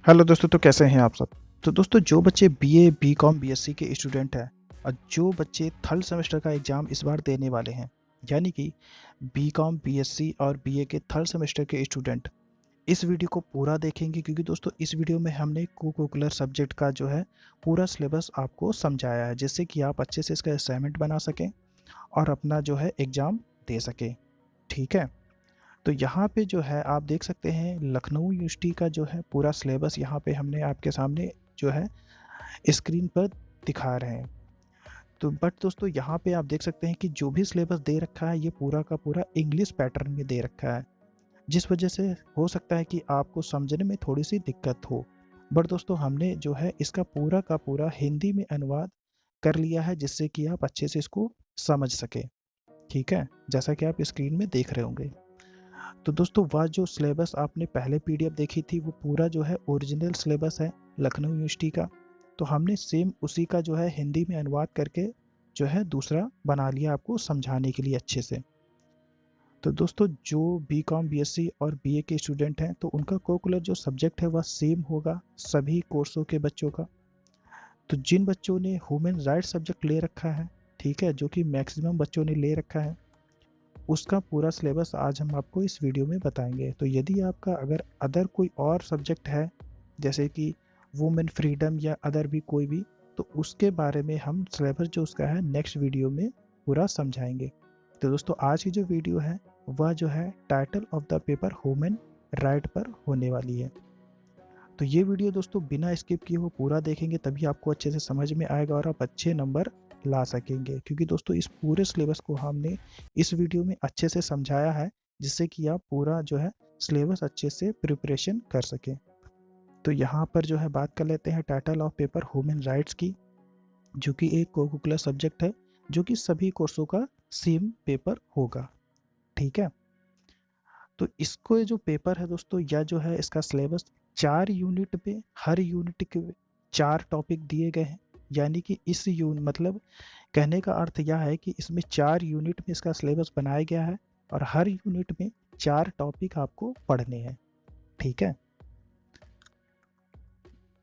Hello दोस्तों, तो कैसे हैं आप सब। तो दोस्तों, जो बच्चे बीए बीकॉम बीएससी के स्टूडेंट हैं और जो बच्चे थर्ड सेमेस्टर का एग्ज़ाम इस बार देने वाले हैं, यानी कि बीकॉम बीएससी और बीए के थर्ड सेमेस्टर के स्टूडेंट इस वीडियो को पूरा देखेंगे, क्योंकि दोस्तों इस वीडियो में हमने को करिकुलर सब्जेक्ट का जो है पूरा सिलेबस आपको समझाया है, जिससे कि आप अच्छे से इसका असाइनमेंट बना सकें और अपना जो है एग्ज़ाम दे सकें। ठीक है। तो यहाँ पे जो है आप देख सकते हैं लखनऊ यूनिवर्सिटी का जो है पूरा सिलेबस यहाँ पे हमने आपके सामने जो है स्क्रीन पर दिखा रहे हैं। तो बट दोस्तों यहाँ पे आप देख सकते हैं कि जो भी सिलेबस दे रखा है ये पूरा का पूरा इंग्लिश पैटर्न में दे रखा है, जिस वजह से हो सकता है कि आपको समझने में थोड़ी सी दिक्कत हो। बट दोस्तों हमने जो है इसका पूरा का पूरा हिंदी में अनुवाद कर लिया है, जिससे कि आप अच्छे से इसको समझ सके। ठीक है, जैसा कि आप स्क्रीन में देख रहे होंगे। तो दोस्तों वह जो सिलेबस आपने पहले पीडीएफ देखी थी वो पूरा जो है ओरिजिनल सिलेबस है लखनऊ यूनिवर्सिटी का। तो हमने सेम उसी का जो है हिंदी में अनुवाद करके जो है दूसरा बना लिया आपको समझाने के लिए अच्छे से। तो दोस्तों जो बीकॉम बीएससी और बीए के स्टूडेंट हैं तो उनका कोकुलर जो सब्जेक्ट है वह सेम होगा सभी कोर्सों के बच्चों का। तो जिन बच्चों ने ह्यूमन राइट्स सब्जेक्ट ले रखा है, ठीक है, जो कि मैक्सिमम बच्चों ने ले रखा है, उसका पूरा सिलेबस आज हम आपको इस वीडियो में बताएंगे। तो यदि आपका अगर अदर कोई और सब्जेक्ट है, जैसे कि वुमेन फ्रीडम या अदर भी कोई भी, तो उसके बारे में हम सिलेबस जो उसका है नेक्स्ट वीडियो में पूरा समझाएंगे। तो दोस्तों आज की जो वीडियो है वह जो है title of the paper human right पर होने वाली है। तो ये वीडियो दोस्तों बिना स्किप किए वो पूरा देखेंगे, तभी आपको अच्छे से समझ में आएगा और आप अच्छे नंबर ला सकेंगे, क्योंकि दोस्तों इस पूरे सिलेबस को हमने इस वीडियो में अच्छे से समझाया है, जिससे कि आप पूरा जो है सिलेबस अच्छे से प्रिपरेशन कर सकें। तो यहाँ पर जो है बात कर लेते हैं title of paper human rights की, जो कि एक कोकुलर सब्जेक्ट है जो कि सभी कोर्सों का सेम पेपर होगा। ठीक है। तो इसको ये जो पेपर है दोस्तों या जो है इसका सिलेबस 4 यूनिट पे, हर यूनिट के 4 टॉपिक दिए गए हैं। यानी कि इस मतलब कहने का अर्थ यह है कि इसमें 4 यूनिट में इसका सिलेबस बनाया गया है और हर यूनिट में 4 टॉपिक आपको पढ़ने हैं। ठीक है।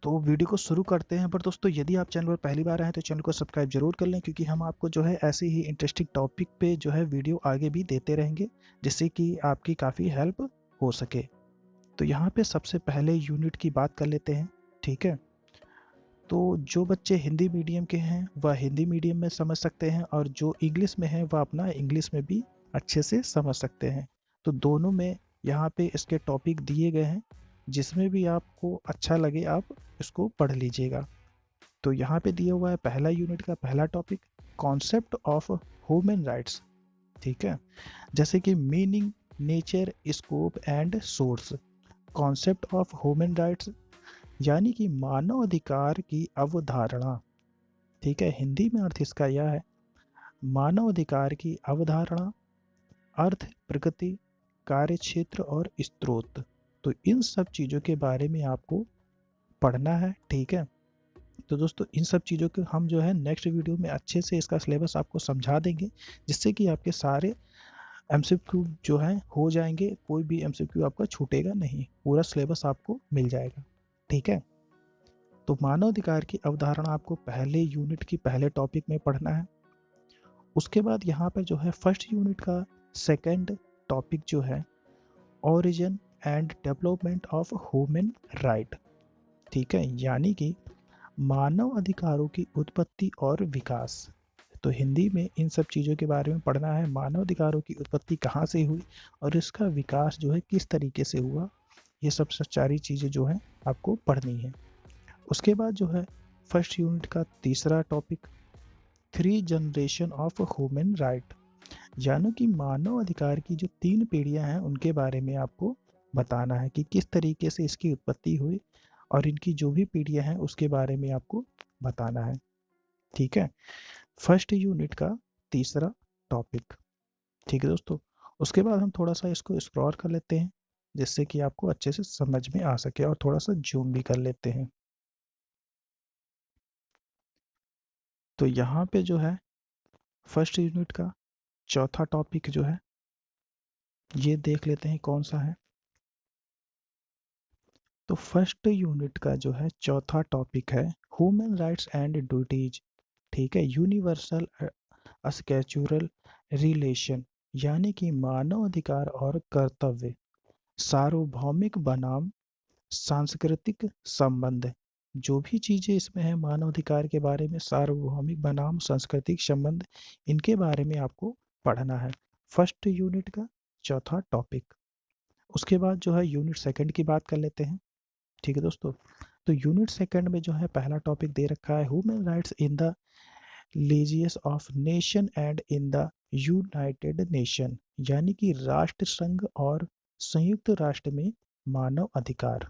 तो वीडियो को शुरू करते हैं। पर दोस्तों यदि आप चैनल पर पहली बार आए हैं तो चैनल को सब्सक्राइब जरूर कर लें, क्योंकि हम आपको जो है ऐसे ही इंटरेस्टिंग टॉपिक पे जो है वीडियो आगे भी देते रहेंगे, जिससे कि आपकी काफ़ी हेल्प हो सके। तो यहाँ पे सबसे पहले यूनिट की बात कर लेते हैं। ठीक है। तो जो बच्चे हिंदी मीडियम के हैं वह हिंदी मीडियम में समझ सकते हैं, और जो इंग्लिश में है वह अपना इंग्लिश में भी अच्छे से समझ सकते हैं। तो दोनों में यहाँ पे इसके टॉपिक दिए गए हैं, जिसमें भी आपको अच्छा लगे आप इसको पढ़ लीजिएगा। तो यहाँ पे दिया हुआ है पहला यूनिट का पहला topic, concept of human rights. ठीक है। जैसे कि meaning, nature, scope and source. Concept of human rights यानी कि मानव अधिकार की अवधारणा। ठीक है, हिंदी में अर्थ इसका यह है, मानव अधिकार की अवधारणा, अर्थ, प्रकृति, कार्यक्षेत्र और स्रोत। तो इन सब चीज़ों के बारे में आपको पढ़ना है। ठीक है। तो दोस्तों इन सब चीज़ों को हम जो है नेक्स्ट वीडियो में अच्छे से इसका सिलेबस आपको समझा देंगे, जिससे कि आपके सारे एमसीक्यू जो है हो जाएंगे, कोई भी एमसीक्यू आपका छूटेगा नहीं, पूरा सिलेबस आपको मिल जाएगा। ठीक है। तो मानवाधिकार की अवधारणा आपको पहले यूनिट की पहले टॉपिक में पढ़ना है। उसके बाद यहाँ पर जो है फर्स्ट यूनिट का सेकंड टॉपिक जो है origin and development of human right. ठीक है, यानी कि मानव अधिकारों की उत्पत्ति और विकास। तो हिंदी में इन सब चीज़ों के बारे में पढ़ना है, मानव अधिकारों की उत्पत्ति कहाँ से हुई और इसका विकास जो है किस तरीके से हुआ, ये सब सारी चीज़ें जो है आपको पढ़नी है। उसके बाद जो है फर्स्ट यूनिट का तीसरा topic, three generation of human right, यानी कि मानव अधिकार की जो 3 पीढ़ियां हैं उनके बारे में आपको बताना है कि किस तरीके से इसकी उत्पत्ति हुई, और इनकी जो भी पीढ़ियां हैं उसके बारे में आपको बताना है। ठीक है, फर्स्ट यूनिट का तीसरा टॉपिक। ठीक है दोस्तों। उसके बाद हम थोड़ा सा इसको एक्सप्लोर कर लेते हैं, जिससे कि आपको अच्छे से समझ में आ सके, और थोड़ा सा जूम भी कर लेते हैं। तो यहाँ पे जो है फर्स्ट यूनिट का चौथा टॉपिक जो है ये देख लेते हैं कौन सा है। तो फर्स्ट यूनिट का जो है चौथा टॉपिक है ह्यूमन राइट्स एंड ड्यूटीज। ठीक है, यूनिवर्सल स्कैचुरल रिलेशन, यानी कि मानव अधिकार और कर्तव्य, सार्वभौमिक बनाम सांस्कृतिक संबंध। जो भी चीजें इसमें है मानव अधिकार के बारे में, सार्वभौमिक बनाम सांस्कृतिक संबंध, इनके बारे में आपको पढ़ना है फर्स्ट यूनिट का चौथा टॉपिक। उसके बाद जो है यूनिट सेकंड की बात कर लेते हैं। ठीक है दोस्तों, तो यूनिट सेकंड में जो है पहला टॉपिक दे रखा है human rights in the League of nation and in the United nation, यानी कि राष्ट्र संघ और संयुक्त राष्ट्र में मानव अधिकार।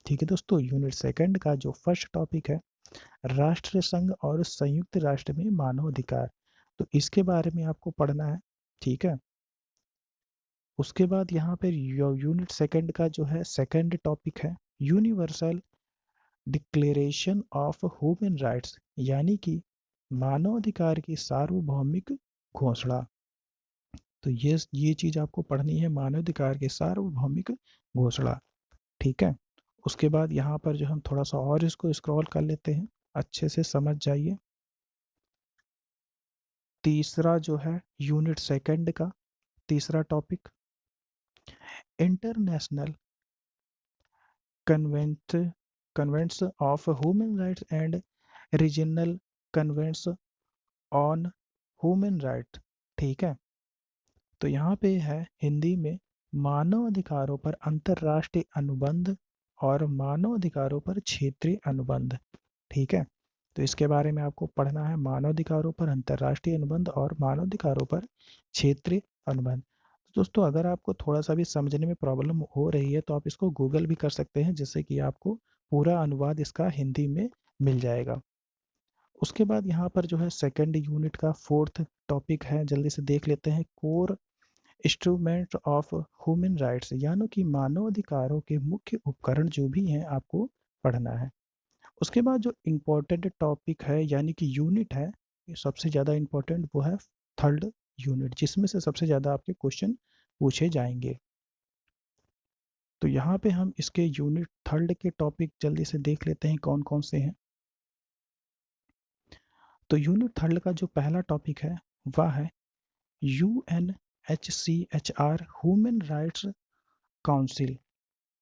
ठीक है दोस्तों, यूनिट सेकंड का जो फर्स्ट टॉपिक है राष्ट्र संघ और संयुक्त राष्ट्र में मानव अधिकार, तो इसके बारे में आपको पढ़ना है। ठीक है, उसके बाद यहाँ पर यूनिट सेकंड का जो है सेकंड टॉपिक है universal declaration of human rights, यानी कि मानवाधिकार की सार्वभौमिक घोषणा। तो ये चीज आपको पढ़नी है, मानवाधिकार की सार्वभौमिक घोषणा। ठीक है, उसके बाद यहाँ पर जो हम थोड़ा सा और इसको स्क्रॉल कर लेते हैं, अच्छे से समझ जाइए। तीसरा जो है यूनिट सेकंड का तीसरा topic international convent convents of human rights and regional convents on human right. ठीक है, तो यहाँ पे है हिंदी में मानव अधिकारों पर अंतर्राष्ट्रीय अनुबंध और मानव अधिकारों पर क्षेत्रीय अनुबंध। ठीक है, तो इसके बारे में आपको पढ़ना है, मानव अधिकारों पर अंतर्राष्ट्रीय अनुबंध और मानव अधिकारों पर क्षेत्रीय अनुबंध। तो दोस्तों अगर आपको थोड़ा सा भी समझने में प्रॉब्लम हो रही है तो आप इसको गूगल भी कर सकते हैं, जिससे कि आपको पूरा अनुवाद इसका हिंदी में मिल जाएगा। उसके बाद यहाँ पर जो है सेकंड यूनिट का फोर्थ टॉपिक है, जल्दी से देख लेते हैं, core instrument of human rights, यानी कि मानव अधिकारों के मुख्य उपकरण जो भी हैं आपको पढ़ना है। उसके बाद जो इम्पोर्टेंट टॉपिक है यानी कि यूनिट है, ये सबसे ज़्यादा इम्पोर्टेंट वो है थर्ड यूनिट, जिसमें से सबसे ज़्यादा आपके क्वेश्चन पूछे जाएंगे। तो यहाँ पे हम इसके यूनिट थर्ड के टॉपिक जल्दी से देख लेते हैं कौन कौन से हैं। तो यूनिट थर्ड का जो पहला टॉपिक है वह है UNHCHR human rights council,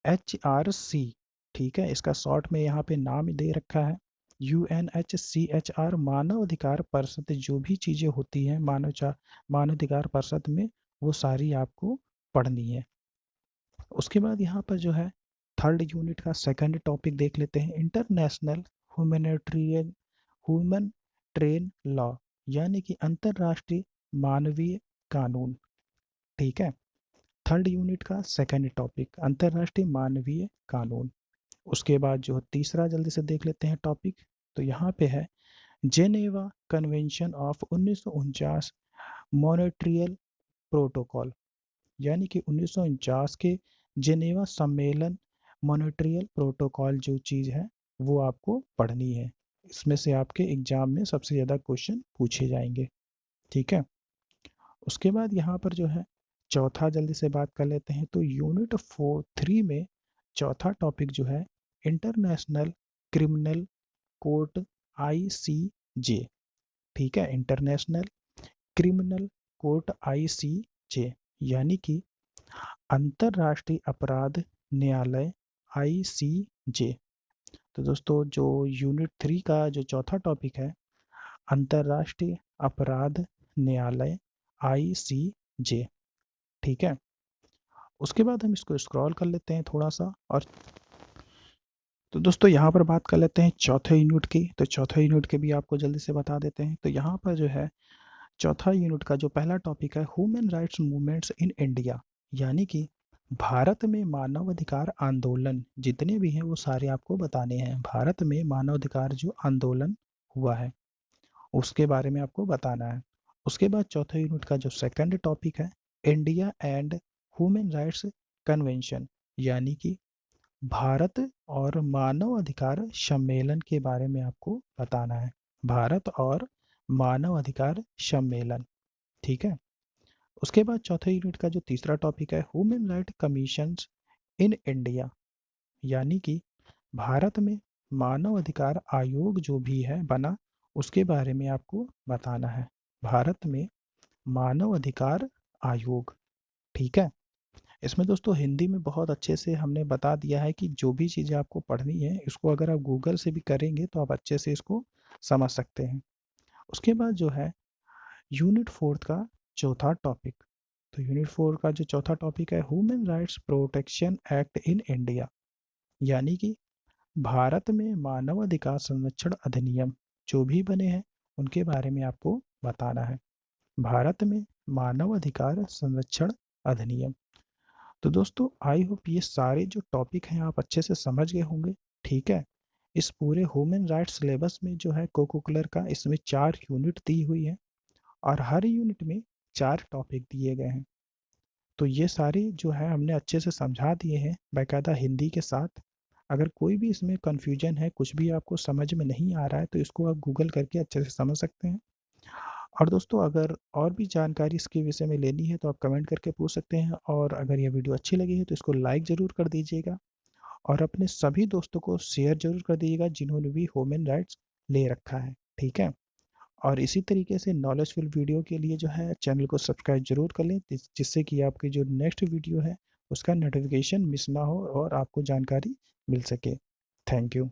HRC। ठीक है, इसका शॉर्ट में यहाँ पे नाम दे रखा है UNHCHR, मानव अधिकार परिषद। जो भी चीज़ें होती हैं मानव अधिकार परिषद में, वो सारी आपको पढ़नी है। उसके बाद यहाँ पर जो है थर्ड यूनिट का सेकंड टॉपिक देख लेते हैं, international humanitarian human train law, यानी कि अंतर्राष्ट्रीय मानवीय कानून। ठीक है, थर्ड यूनिट का सेकंड टॉपिक अंतर्राष्ट्रीय मानवीय कानून। उसके बाद जो तीसरा जल्दी से देख लेते हैं टॉपिक, तो यहाँ पे है जेनेवा कन्वेंशन ऑफ 1949 मॉनेट्रियल प्रोटोकॉल, यानी कि 1949 के जेनेवा सम्मेलन मॉनेट्रियल प्रोटोकॉल जो चीज़ है वो आपको पढ़नी है। इसमें से आपके एग्जाम में सबसे ज़्यादा क्वेश्चन पूछे जाएंगे। ठीक है, उसके बाद यहाँ पर जो है चौथा जल्दी से बात कर लेते हैं, तो यूनिट 3 में चौथा टॉपिक जो है इंटरनेशनल क्रिमिनल कोर्ट ICJ। ठीक है, इंटरनेशनल क्रिमिनल कोर्ट ICJ, यानी कि अंतर्राष्ट्रीय अपराध न्यायालय ICJ। तो दोस्तों जो यूनिट 3 का जो चौथा टॉपिक है अंतर्राष्ट्रीय अपराध न्यायालय ICJ। ठीक है, उसके बाद हम इसको स्क्रॉल कर लेते हैं थोड़ा सा, और तो दोस्तों यहाँ पर बात कर लेते हैं चौथे यूनिट की। तो चौथे यूनिट के भी आपको जल्दी से बता देते हैं। तो यहाँ पर जो है चौथा यूनिट का जो पहला टॉपिक है human rights movements in India, यानी कि भारत में मानवाधिकार आंदोलन जितने भी हैं वो सारे आपको बताने हैं। भारत में मानवाधिकार जो आंदोलन हुआ है उसके बारे में आपको बताना है। उसके बाद चौथे यूनिट का जो सेकंड टॉपिक है India and human rights convention, यानी कि भारत और मानव अधिकार सम्मेलन के बारे में आपको बताना है, भारत और मानव अधिकार सम्मेलन। ठीक है, उसके बाद चौथे यूनिट का जो तीसरा टॉपिक है human right commission in India, यानी कि भारत में मानव अधिकार आयोग जो भी है बना, उसके बारे में आपको बताना है। भारत में मानव अधिकार आयोग, ठीक है। इसमें दोस्तों हिंदी में बहुत अच्छे से हमने बता दिया है कि जो भी चीज़ें आपको पढ़नी है, इसको अगर आप गूगल से भी करेंगे तो आप अच्छे से इसको समझ सकते हैं। उसके बाद जो है यूनिट फोर्थ का चौथा टॉपिक, तो यूनिट फोर का जो चौथा टॉपिक है, human rights protection act in India, यानी कि भारत में मानव अधिकार संरक्षण अधिनियम जो भी बने हैं उनके बारे में आपको बताना है। भारत में मानव अधिकार संरक्षण अधिनियम। तो दोस्तों आई होप ये सारे जो टॉपिक हैं आप अच्छे से समझ गए होंगे, ठीक है। इस पूरे ह्यूमन राइट्स सिलेबस में जो है कोकुलर का, इसमें 4 यूनिट दी हुई है और हर यूनिट में 4 टॉपिक दिए गए हैं। तो ये सारी जो है हमने अच्छे से समझा दिए हैं बाकायदा हिंदी के साथ। अगर कोई भी इसमें कन्फ्यूजन है, कुछ भी आपको समझ में नहीं आ रहा है, तो इसको आप गूगल करके अच्छे से समझ सकते हैं। और दोस्तों अगर और भी जानकारी इसके विषय में लेनी है तो आप कमेंट करके पूछ सकते हैं, और अगर ये वीडियो अच्छी लगी है तो इसको लाइक ज़रूर कर दीजिएगा और अपने सभी दोस्तों को शेयर ज़रूर कर दीजिएगा जिन्होंने भी ह्यूमन राइट्स ले रखा है, ठीक है। और इसी तरीके से नॉलेजफुल वीडियो के लिए जो है चैनल को सब्सक्राइब जरूर कर लें, जिससे कि आपकी जो नेक्स्ट वीडियो है उसका नोटिफिकेशन मिस ना हो और आपको जानकारी मिल सके। Thank you.